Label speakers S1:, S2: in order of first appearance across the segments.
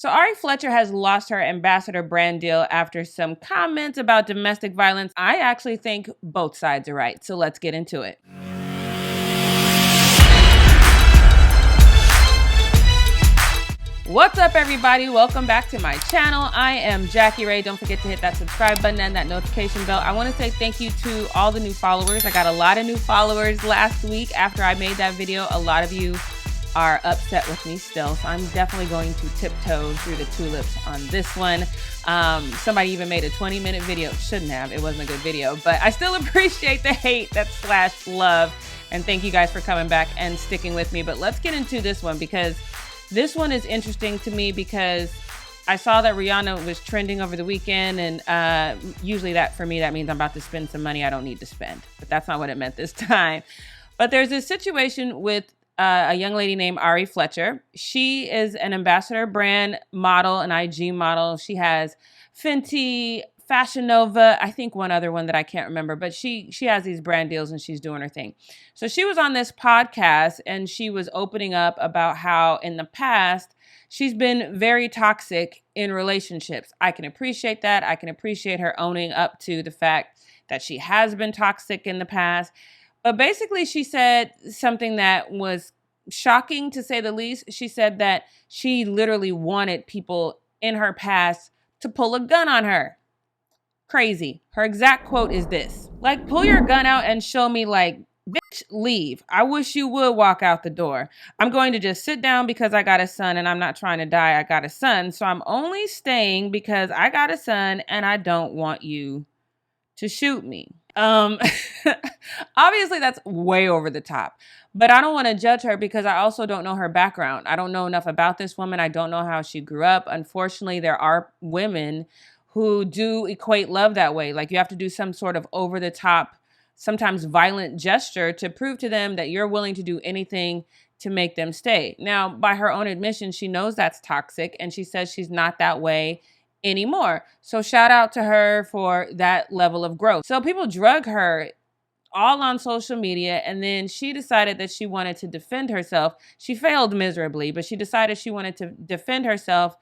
S1: So Ari Fletcher has lost her ambassador brand deal after some comments about domestic violence. I actually think both sides are right. So let's get into it. What's up, everybody? Welcome back to my channel. I am Jackie Ray. Don't forget to hit that subscribe button and that notification bell. I want to say thank you to all the new followers. I got a lot of new followers last week after I made that video. A lot of you are upset with me still, so I'm definitely going to tiptoe through the tulips on this one. Somebody even made a 20-minute video. Shouldn't have. It wasn't a good video, but I still appreciate the hate that's slashed love, and thank you guys for coming back and sticking with me. But let's get into this one, because this one is interesting to me because I saw that Rihanna was trending over the weekend, and usually that for me, that means I'm about to spend some money I don't need to spend, but that's not what it meant this time. But there's this situation with a young lady named Ari Fletcher. She is an ambassador brand model, an IG model. She has Fenty, Fashion Nova, I think one other one that I can't remember, but she has these brand deals and she's doing her thing. So she was on this podcast and she was opening up about how in the past she's been very toxic in relationships. I can appreciate that. I can appreciate her owning up to the fact that she has been toxic in the past. But basically, she said something that was shocking, to say the least. She said that she literally wanted people in her past to pull a gun on her. Crazy. Her exact quote is this: like, pull your gun out and show me, like, bitch, leave. I wish you would walk out the door. I'm going to just sit down because I got a son and I'm not trying to die. I got a son. So I'm only staying because I got a son and I don't want you to shoot me. Obviously that's way over the top, but I don't want to judge her because I also don't know her background. I don't know enough about this woman. I don't know how she grew up. Unfortunately, there are women who do equate love that way. Like, you have to do some sort of over the top, sometimes violent gesture to prove to them that you're willing to do anything to make them stay. Now, by her own admission, she knows that's toxic and she says she's not that way anymore. So shout out to her for that level of growth. So people drug her all on social media, and then she decided that she wanted to defend herself. She failed miserably, but she decided she wanted to defend herself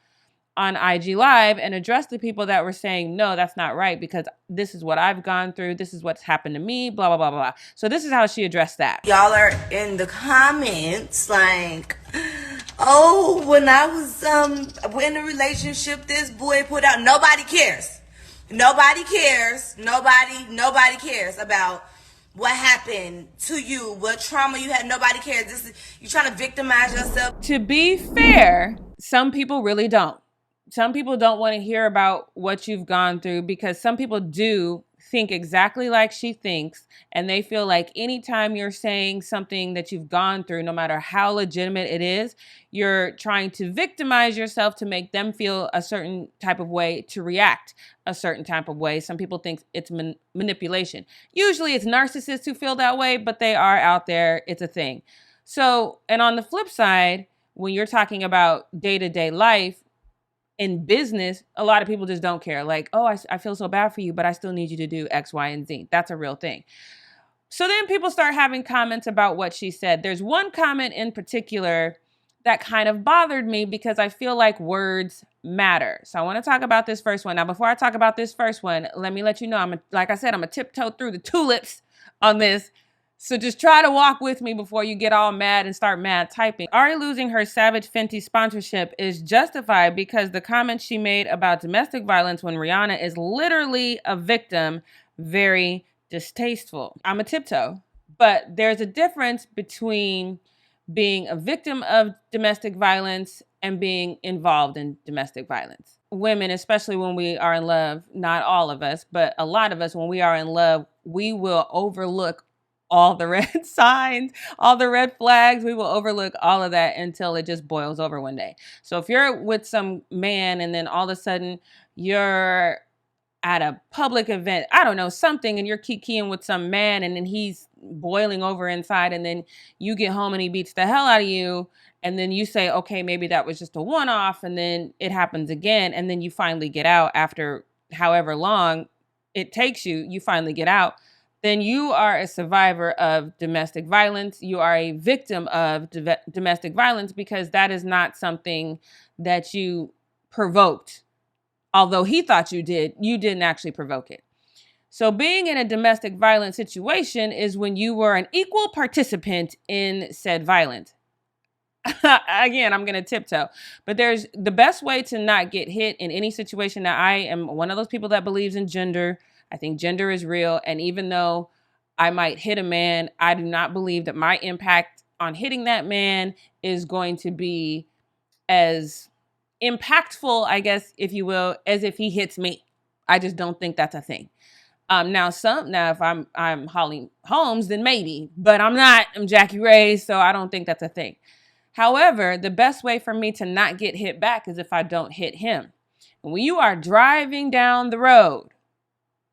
S1: on IG Live and address the people that were saying, no, that's not right, because this is what I've gone through. This is what's happened to me, blah, blah, blah, blah. So this is how she addressed that.
S2: Y'all are in the comments like, oh, when I was in a relationship, this boy put out. Nobody cares. Nobody cares. Nobody cares about what happened to you, what trauma you had. Nobody cares. You're trying to victimize yourself.
S1: To be fair, some people really don't. Some people don't want to hear about what you've gone through, because some people do think exactly like she thinks, and they feel like anytime you're saying something that you've gone through, no matter how legitimate it is, you're trying to victimize yourself to make them feel a certain type of way, to react a certain type of way. Some people think it's manipulation. Usually it's narcissists who feel that way, but they are out there. It's a thing. So, and on the flip side, when you're talking about day-to-day life, in business, a lot of people just don't care. Like, oh, I feel so bad for you, but I still need you to do X, Y, and Z. That's a real thing. So then people start having comments about what she said. There's one comment in particular that kind of bothered me because I feel like words matter. So I want to talk about this first one. Now, before I talk about this first one, let me let you know, like I said, I'm a tiptoe through the tulips on this. So just try to walk with me before you get all mad and start mad typing. Ari losing her Savage Fenty sponsorship is justified because the comments she made about domestic violence when Rihanna is literally a victim, very distasteful. I'm a tiptoe, but there's a difference between being a victim of domestic violence and being involved in domestic violence. Women, especially when we are in love, not all of us, but a lot of us, when we are in love, we will overlook all the red signs, all the red flags. We will overlook all of that until it just boils over one day. So if you're with some man and then all of a sudden you're at a public event, I don't know, something, and you're kikiing with some man and then he's boiling over inside, and then you get home and he beats the hell out of you, and then you say, okay, maybe that was just a one-off, and then it happens again, and then you finally get out after however long it takes you, you finally get out, then you are a survivor of domestic violence. You are a victim of domestic violence, because that is not something that you provoked. Although he thought you did, you didn't actually provoke it. So being in a domestic violence situation is when you were an equal participant in said violence. Again, I'm going to tiptoe, but there's the best way to not get hit in any situation. That I am one of those people that believes in gender. I think gender is real. And even though I might hit a man, I do not believe that my impact on hitting that man is going to be as impactful, I guess, if you will, as if he hits me. I just don't think that's a thing. Now if I'm Holly Holmes, then maybe, but I'm not. I'm Jackie Ray, so I don't think that's a thing. However, the best way for me to not get hit back is if I don't hit him. When you are driving down the road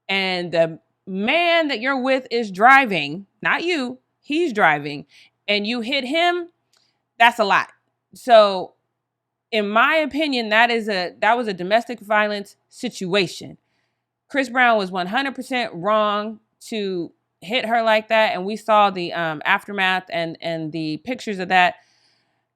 S1: and the man that you're with is driving, not you, he's driving, and you hit him, that's a lot. So in my opinion, that was a domestic violence situation. Chris Brown was 100% wrong to hit her like that. And we saw the aftermath and the pictures of that.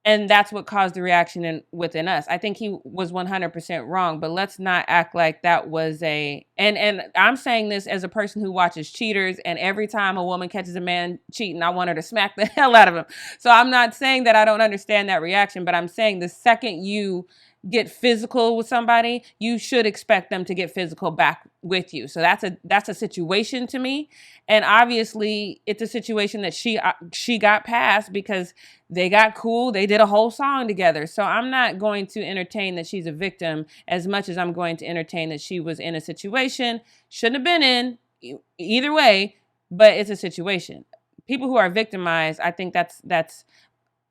S1: And that's what caused the reaction within us. I think he was 100% wrong, but let's not act like that was and I'm saying this as a person who watches Cheaters, and every time a woman catches a man cheating, I want her to smack the hell out of him. So I'm not saying that I don't understand that reaction, but I'm saying the second you get physical with somebody, you should expect them to get physical back with you. So that's a situation to me. And obviously it's a situation that she got past because they got cool. They did a whole song together. So I'm not going to entertain that she's a victim as much as I'm going to entertain that she was in a situation, shouldn't have been in, either way, but it's a situation. People who are victimized, I think that's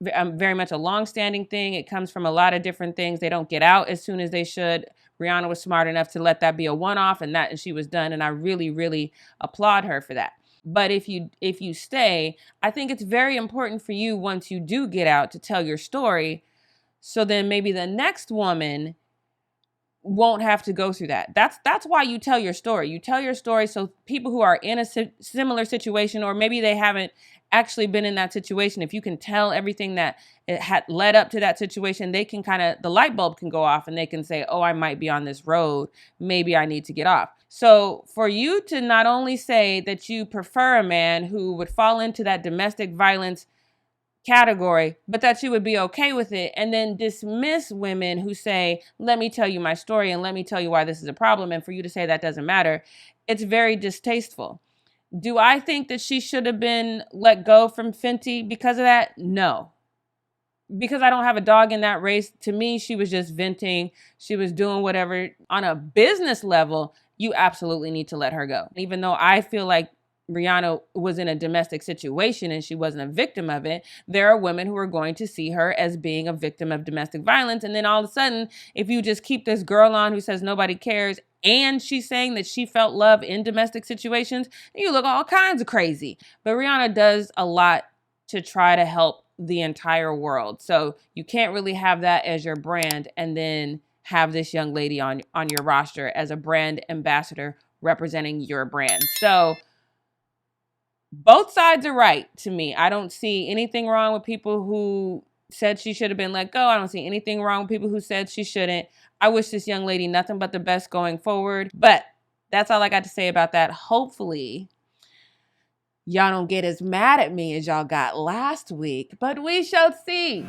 S1: very much a long-standing thing. It comes from a lot of different things. They don't get out as soon as they should. Rihanna was smart enough to let that be a one-off, and she was done. And I really, really applaud her for that. But if you stay, I think it's very important for you once you do get out to tell your story. So then maybe the next woman won't have to go through that. That's why you tell your story. You tell your story so people who are in a similar situation, or maybe they haven't actually been in that situation, if you can tell everything that it had led up to that situation, they can the light bulb can go off and they can say, oh, I might be on this road. Maybe I need to get off. So for you to not only say that you prefer a man who would fall into that domestic violence category, but that you would be okay with it, and then dismiss women who say, let me tell you my story and let me tell you why this is a problem, and for you to say that doesn't matter, it's very distasteful. Do I think that she should have been let go from Fenty because of that? No. Because I don't have a dog in that race. To me, she was just venting. She was doing whatever. On a business level, you absolutely need to let her go. Even though I feel like Rihanna was in a domestic situation and she wasn't a victim of it, there are women who are going to see her as being a victim of domestic violence. And then all of a sudden, if you just keep this girl on who says nobody cares, and she's saying that she felt love in domestic situations, you look all kinds of crazy. But Rihanna does a lot to try to help the entire world. So you can't really have that as your brand and then have this young lady on your roster as a brand ambassador representing your brand. So both sides are right to me. I don't see anything wrong with people who said she should have been let go. I don't see anything wrong with people who said she shouldn't. I wish this young lady nothing but the best going forward. But that's all I got to say about that. Hopefully, y'all don't get as mad at me as y'all got last week, but we shall see.